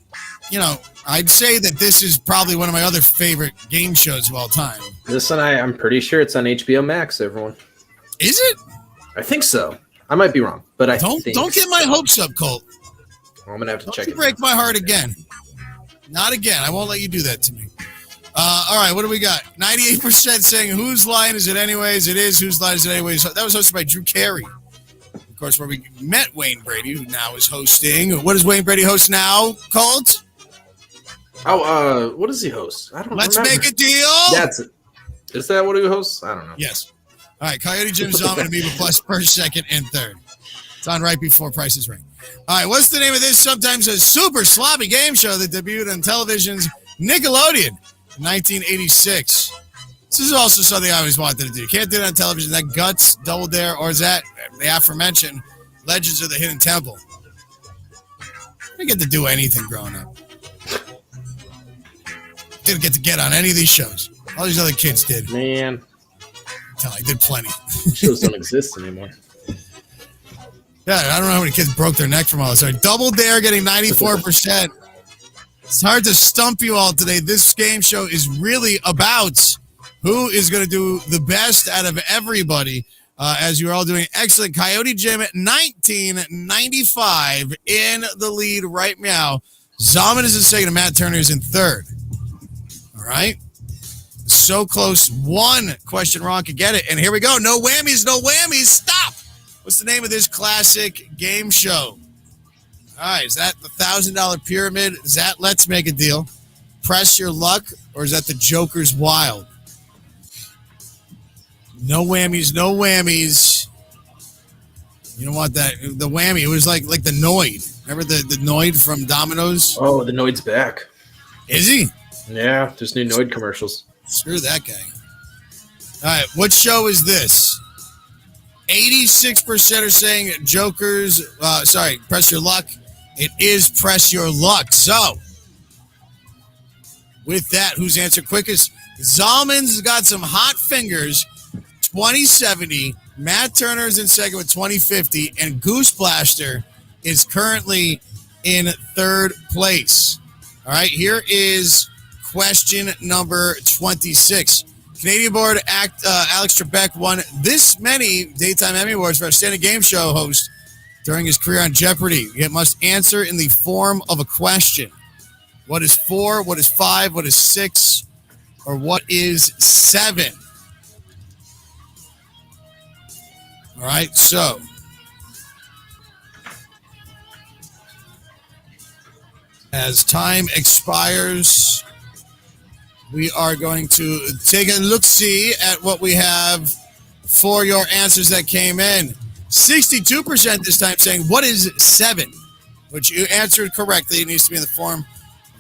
Speaker 2: I'd say that this is probably one of my other favorite game shows of all time.
Speaker 3: This one, I'm pretty sure it's on HBO Max, everyone.
Speaker 2: Is it?
Speaker 3: I think so. I might be wrong, but I
Speaker 2: don't get my hopes up, Colt.
Speaker 3: I'm going to have to check it.
Speaker 2: Don't break my heart again. Not again. I won't let you do that to me. All right, what do we got? 98% saying whose line is it anyways? It is whose line is it anyways. That was hosted by Drew Carey. Of course, where we met Wayne Brady, who now is hosting. What does Wayne Brady host now, Colt?
Speaker 3: Oh, what does he host? I don't know.
Speaker 2: Let's make a deal.
Speaker 3: That's it. Is that what he hosts? I don't know.
Speaker 2: Yes. All right, Coyote Jim Zom and Amoeba Plus first, second, and third. It's on right before Price is Right. All right, what's the name of this sometimes a super sloppy game show that debuted on television's Nickelodeon in 1986? This is also something I always wanted to do. You can't do it on television. That Guts, Double Dare, or is that the aforementioned Legends of the Hidden Temple? I didn't get to do anything growing up. Didn't get on any of these shows. All these other kids did.
Speaker 3: Man.
Speaker 2: I did plenty.
Speaker 3: Shows don't exist anymore.
Speaker 2: Yeah, I don't know how many kids broke their neck from all this. Sorry. Double Dare getting 94%. It's hard to stump you all today. This game show is really about who is going to do the best out of everybody, as you're all doing excellent. Coyote Jim at 1995 in the lead right now. Zaman is in second and Matt Turner is in third. All right. so close. One question wrong could get it. And here we go. No whammies, no whammies. Stop. What's the name of this classic game show? All right, is that the $1,000 pyramid? Is that Let's Make a Deal? Press Your Luck? Or is that the Joker's Wild? No whammies, no whammies. You don't want that. The whammy, it was like the Noid. Remember the Noid from Domino's?
Speaker 3: Oh, the Noid's back.
Speaker 2: Is he?
Speaker 3: Yeah, there's new Noid commercials.
Speaker 2: Screw that guy. All right, what show is this? 86% are saying Joker's, Press Your Luck. It is Press Your Luck. So, with that, who's answered quickest? Zalman's got some hot fingers, 2070. Matt Turner's in second with 2050. And Goose Blaster is currently in third place. All right, here is question number 26. Canadian board Alex Trebek won this many Daytime Emmy Awards for Outstanding Game Show host during his career on Jeopardy! You must answer in the form of a question. What is 4? What is 5? What is 6? Or what is 7? All right, so as time expires, we are going to take a look-see at what we have for your answers that came in. 62% this time saying, what is 7? Which you answered correctly. It needs to be in the form of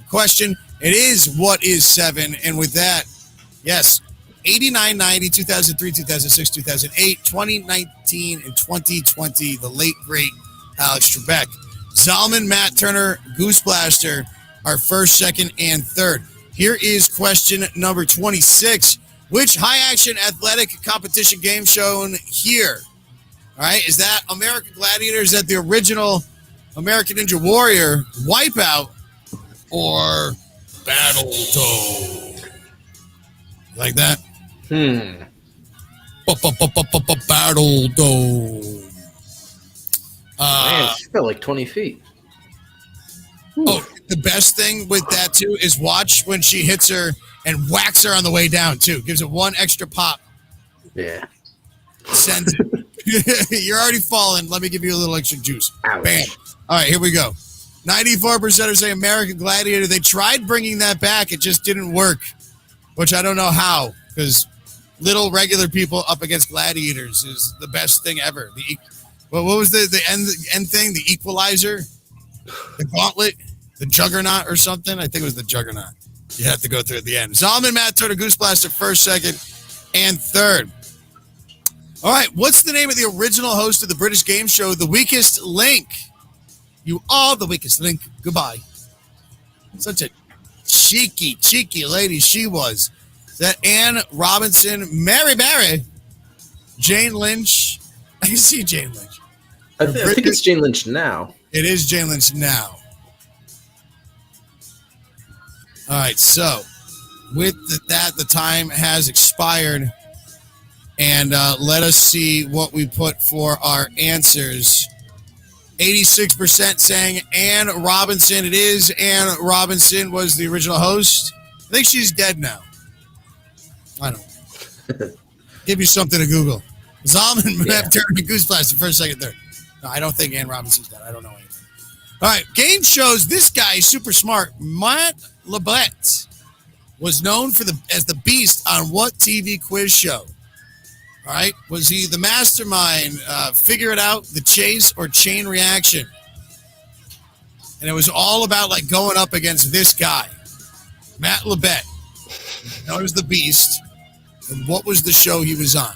Speaker 2: a question. It is what is 7. And with that, yes, 89, 90, 2003, 2006, 2008, 2019, and 2020, the late, great Alex Trebek. Zalman, Matt Turner, Goose Blaster are first, second, and third. Here is question number 26. Which high-action athletic competition game shown here? All right, is that American Gladiator? Is that the original American Ninja Warrior, Wipeout, or Battletoad? Like that? Battletoad.
Speaker 3: Man, she fell like 20 feet.
Speaker 2: Oh, the best thing with that, too, is watch when she hits her and whacks her on the way down, too. Gives it one extra pop.
Speaker 3: Yeah.
Speaker 2: Send it. You're already falling. Let me give you a little extra juice.
Speaker 3: Ouch.
Speaker 2: Bam. All right, here we go. 94% are saying American Gladiator. They tried bringing that back. It just didn't work, which I don't know how, because little regular people up against gladiators is the best thing ever. What was the end thing? The Equalizer? The Gauntlet? The Juggernaut or something? I think it was the Juggernaut. You have to go through at the end. Zalman, Matt Turner, Goose Blaster, first, second, and third. All right, what's the name of the original host of the British game show, The Weakest Link? You are the weakest link. Goodbye. Such a cheeky lady she was. Is that Anne Robinson, Mary Berry, Jane Lynch? I can see Jane Lynch.
Speaker 3: I think it's Jane Lynch now.
Speaker 2: It is Jane Lynch now. All right, so with that, the time has expired. And let us see what we put for our answers. 86% saying Anne Robinson. It is Anne Robinson was the original host. I think she's dead now. I don't know. Give you something to Google. Zalman, Matt Turner, Goose Blaster, first, second, third. No, I don't think Anne Robinson's dead. I don't know anything. All right, game shows. This guy is super smart. Matt Labbett was known as the Beast on what TV quiz show? All right, was he the mastermind? Figure it out, The Chase, or Chain Reaction? And it was all about like going up against this guy, Matt Labbett, known as the Beast. And what was the show he was on?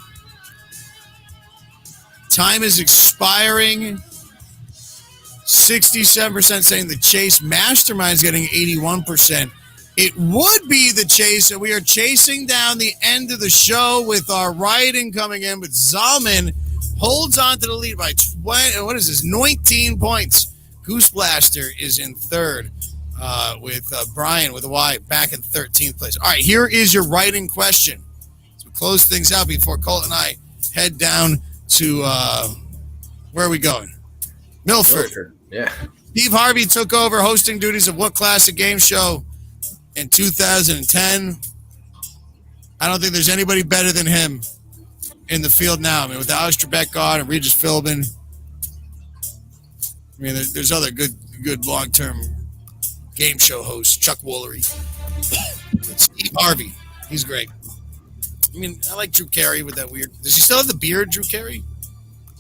Speaker 2: Time is expiring. 67% saying The Chase. Mastermind's getting 81%. It would be The Chase, and we are chasing down the end of the show with our writing coming in, but Zalman holds on to the lead by 19 points. Goose Blaster is in third with Brian with a Y back in 13th place. All right, here is your writing question. So we close things out before Colt and I head down to, where are we going? Milford.
Speaker 3: Yeah.
Speaker 2: Steve Harvey took over hosting duties of what classic game show in 2010? I don't think there's anybody better than him in the field now. I mean, with Alex Trebek gone and Regis Philbin. I mean, there's other good long-term game show hosts. Chuck Woolery. Steve Harvey. He's great. I mean, I like Drew Carey with that weird... Does he still have the beard, Drew Carey?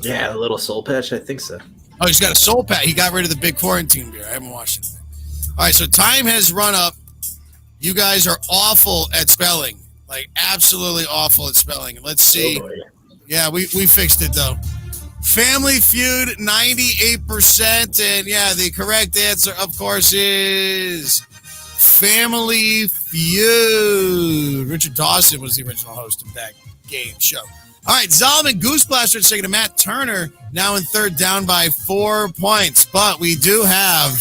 Speaker 3: Yeah, a little soul patch. I think so.
Speaker 2: Oh, he's got a soul patch. He got rid of the big quarantine beard. I haven't watched it. All right, so time has run up. You guys are awful at spelling. Like, absolutely awful at spelling. Let's see.
Speaker 3: Oh,
Speaker 2: yeah, we fixed it, though. Family Feud, 98%. And, yeah, the correct answer, of course, is Family Feud. Richard Dawson was the original host of that game show. All right, Zalman Goose Blaster second to Matt Turner, now in third, down by 4 points. But we do have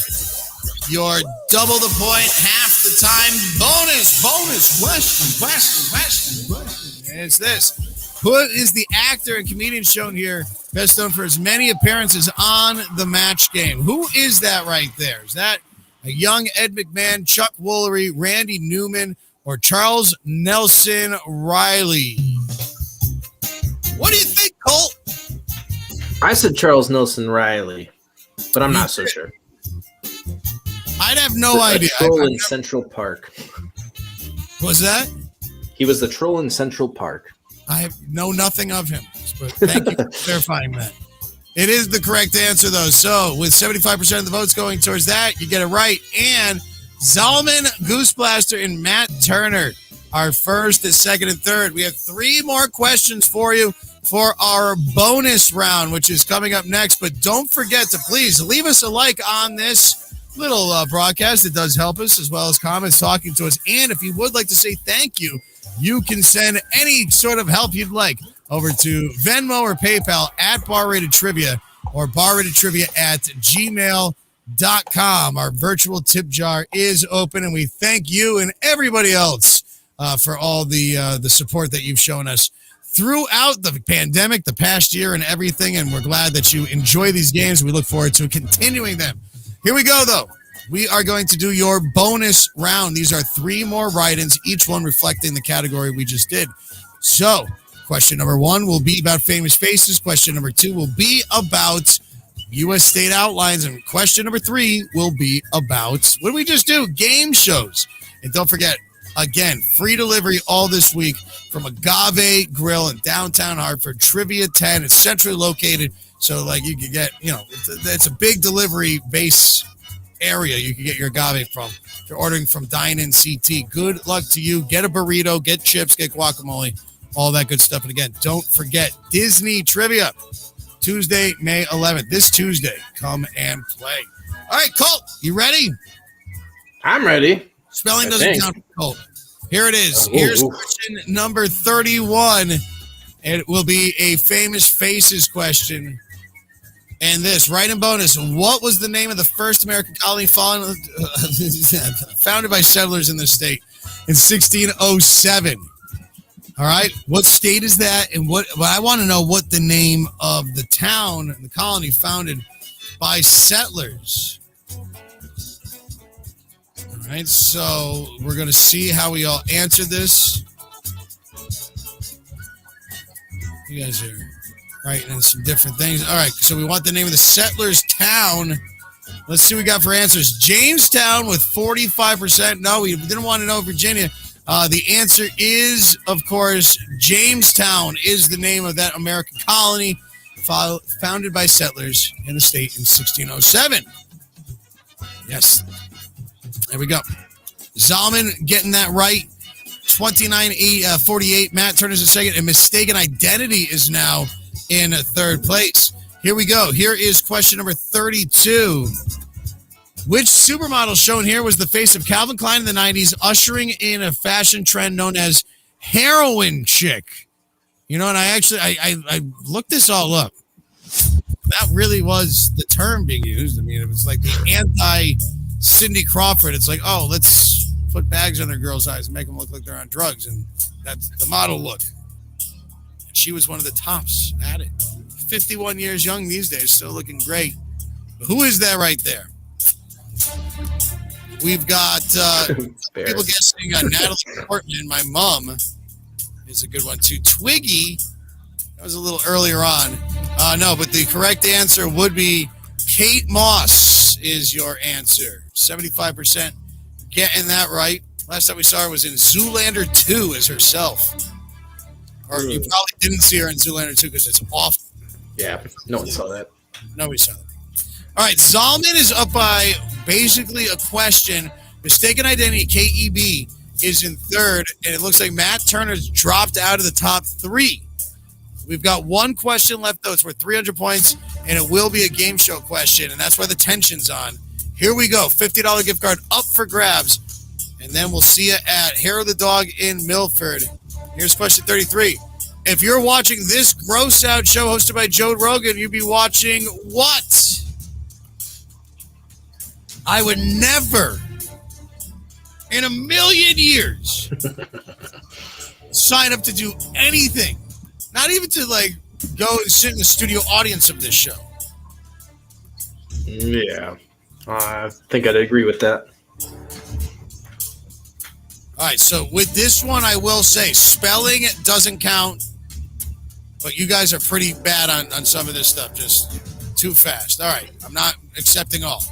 Speaker 2: your double the point, half the time bonus question. And it's this. Who is the actor and comedian shown here, best known for his many appearances on the Match Game? Who is that right there? Is that a young Ed McMahon, Chuck Woolery, Randy Newman, or Charles Nelson Riley? What do you think, Colt?
Speaker 3: I said Charles Nelson Riley, but I'm not so sure.
Speaker 2: I'd have no idea.
Speaker 3: Troll in Central Park.
Speaker 2: Was that?
Speaker 3: He was the troll in Central Park.
Speaker 2: I know nothing of him, but thank you for clarifying that. It is the correct answer, though. So, with 75% of the votes going towards that, you get it right. And Zalman Goose Blaster and Matt Turner are first, and second, and third. We have 3 more questions for you for our bonus round, which is coming up next. But don't forget to please leave us a like on this little broadcast. It does help us, as well as comments, talking to us. And if you would like to say thank you, you can send any sort of help you'd like over to Venmo or PayPal at Bar-Rated Trivia or barratedtrivia@gmail.com. Our virtual tip jar is open, and we thank you and everybody else for all the support that you've shown us throughout the pandemic, the past year, and everything. And we're glad that you enjoy these games. We look forward to continuing them. Here we go, though. We are going to do your bonus round. These are 3 more write-ins, each one reflecting the category we just did. So, question number 1 will be about famous faces. Question number 2 will be about U.S. state outlines. And question number 3 will be about, what did we just do? Game shows. And don't forget, again, free delivery all this week from Agave Grill in downtown Hartford, Trivia 10. It's centrally located, so like you can get, it's a big delivery base area you can get your agave from. If you're ordering from Dine-In CT, good luck to you. Get a burrito, get chips, get guacamole, all that good stuff. And again, don't forget Disney Trivia, Tuesday, May 11th. This Tuesday, come and play. All right, Colt, you ready?
Speaker 3: I'm ready.
Speaker 2: Spelling doesn't count for Colt. Here it is. Here's question number 31. And it will be a famous faces question. And this, right in bonus, what was the name of the first American colony founded by settlers in the state in 1607? All right, what state is that? And what I want to know what the name of the town and the colony founded by settlers. All right, so we're going to see how we all answer this. You guys are writing in some different things. All right, so we want the name of the settlers' town. Let's see what we got for answers. Jamestown with 45%. No, we didn't want to know Virginia. The answer is, of course, Jamestown is the name of that American colony founded by settlers in the state in 1607. Yes. There we go. Zalman getting that right. 29-48. Matt Turner's in second. And Mistaken Identity is now in third place. Here we go. Here is question number 32. Which supermodel shown here was the face of Calvin Klein in the 90s, ushering in a fashion trend known as heroin chick? And I looked this all up. That really was the term being used. I mean, it was like the anti-Cindy Crawford. It's like, oh, let's put bags on their girls' eyes and make them look like they're on drugs. And that's the model look. And she was one of the tops at it. 51 years young these days, still looking great. But who is that right there? We've got people guessing Natalie Portman, my mom. is a good one too. Twiggy, that was a little earlier on. No, but the correct answer would be Kate Moss is your answer. 75% getting that right. Last time we saw her was in Zoolander 2 as herself. Or you probably didn't see her in Zoolander 2 because it's awful.
Speaker 3: Yeah, no one saw that.
Speaker 2: Nobody saw that. All right, Zalman is up by basically a question. Mistaken identity, KEB, is in third, and it looks like Matt Turner's dropped out of the top 3. We've got one question left, though. It's worth 300 points, and it will be a game show question, and that's why the tension's on. Here we go. $50 gift card up for grabs, and then we'll see you at Hair of the Dog in Milford. Here's question 33. If you're watching this gross-out show hosted by Joe Rogan, you'd be watching what? I would never, in a million years, sign up to do anything. Not even to, go and sit in the studio audience of this show.
Speaker 3: Yeah, I think I'd agree with that.
Speaker 2: All right, so with this one, I will say spelling doesn't count, but you guys are pretty bad on some of this stuff, just too fast. All right, I'm not accepting all.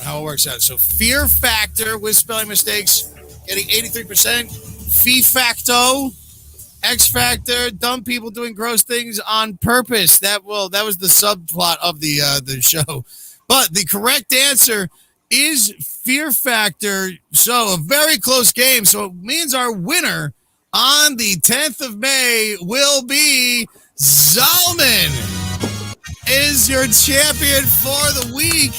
Speaker 2: How it works out. So Fear Factor with spelling mistakes, getting 83%. Fee Facto, X Factor, dumb people doing gross things on purpose. That was the subplot of the show. But the correct answer is Fear Factor. So a very close game. So it means our winner on the 10th of May will be Zalman is your champion for the week.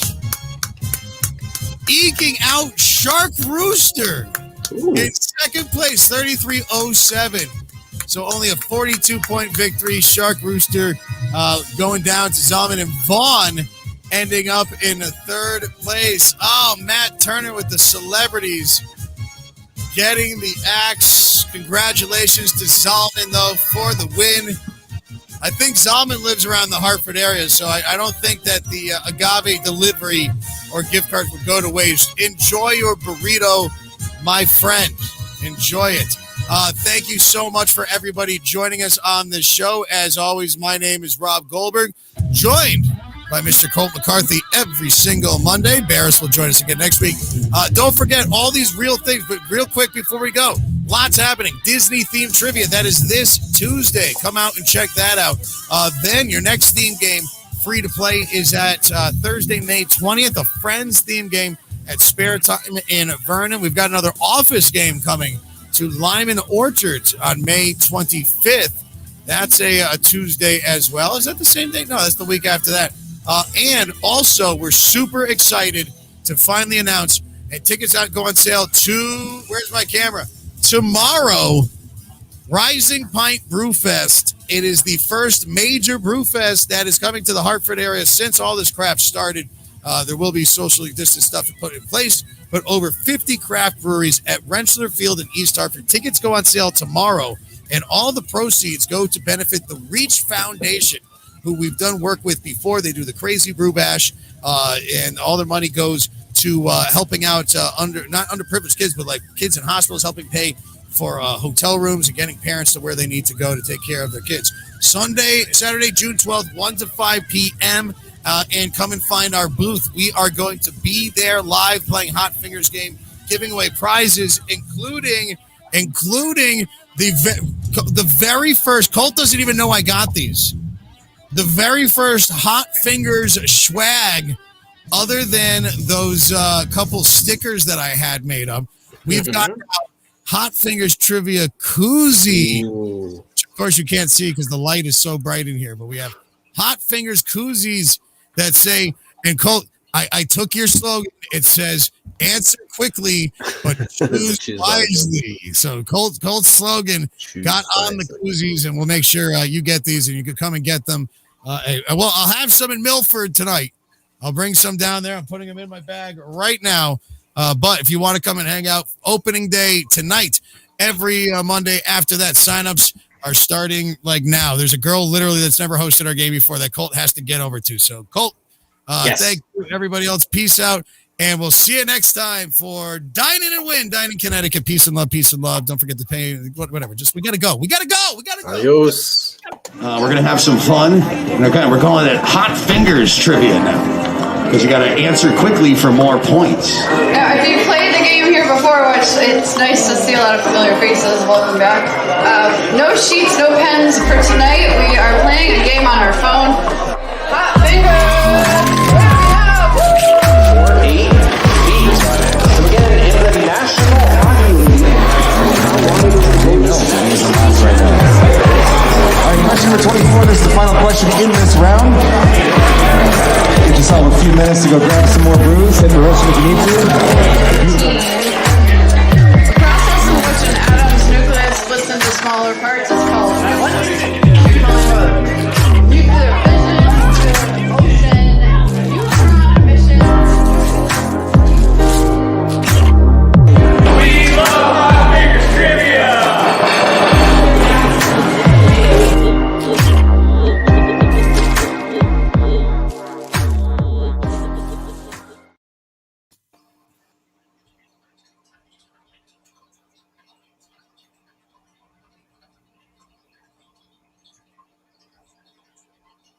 Speaker 2: Eking out Shark Rooster in second place, 33.07. So only a 42-point victory. Shark Rooster going down to Zalman, and Vaughn ending up in third place. Oh, Matt Turner with the celebrities getting the axe. Congratulations to Zalman, though, for the win. I think Zalman lives around the Hartford area, so I don't think that the agave delivery or gift card would go to waste. Enjoy your burrito, my friend. Enjoy it. Thank you so much for everybody joining us on this show. As always, my name is Rob Goldberg, joined by Mr. Colt McCarthy every single Monday. Barris will join us again next week. Don't forget all these real things, but real quick before we go, lots happening. Disney-themed trivia. That is this Tuesday. Come out and check that out. Then your next theme game, free to play, is at Thursday, May 20th, a Friends theme game at Spare Time in Vernon. We've got another Office game coming to Lyman Orchards on May 25th. That's a Tuesday as well. Is that the same day? No, that's the week after that. And also, we're super excited to finally announce, and tickets go on sale to, where's my camera? Tomorrow, Rising Pint Brewfest. It is the first major brewfest that is coming to the Hartford area since all this crap started. There will be socially distanced stuff put in place, but over 50 craft breweries at Rentschler Field in East Hartford. Tickets go on sale tomorrow, and all the proceeds go to benefit the Reach Foundation, who we've done work with before. They do the Crazy Brew Bash, and all their money goes to helping out not underprivileged kids, but like kids in hospitals, helping pay for hotel rooms and getting parents to where they need to go to take care of their kids. Saturday, June 12th, 1 to 5 p.m., and come and find our booth. We are going to be there live playing Hot Fingers game, giving away prizes, including the very first, Colt doesn't even know I got these, the very first Hot Fingers swag, other than those couple stickers that I had made up. We've got Hot Fingers Trivia Koozie, which of course you can't see because the light is so bright in here, but we have Hot Fingers koozies that say, and Colt, I took your slogan. It says, answer quickly, but choose wisely. So Colt's slogan got on the koozies, and we'll make sure you get these, and you can come and get them. Well, I'll have some in Milford tonight. I'll bring some down there. I'm putting them in my bag right now. But if you want to come and hang out, opening day tonight, every Monday after that, signups are starting like now. There's a girl literally that's never hosted our game before that Colt has to get over to. So Colt,
Speaker 3: yes.
Speaker 2: Thank you, everybody else. Peace out. And we'll see you next time for Dine-In and Win. Dine-In Connecticut. Peace and love. Peace and love. Don't forget to pay. Whatever. Just we gotta go. We gotta go.
Speaker 3: Adios.
Speaker 4: We're gonna have some fun. We're calling it Hot Fingers Trivia now, because you got to answer quickly for more points.
Speaker 5: Yeah, if you played the game here before, which it's nice to see a lot of familiar faces, welcome back. No sheets, no pens for tonight. We are playing a game on our phone. Hot Fingers!
Speaker 6: Question number 24, this is the final question in this round. Give yourself a few minutes to go grab some more brews, hit the roast if you need to.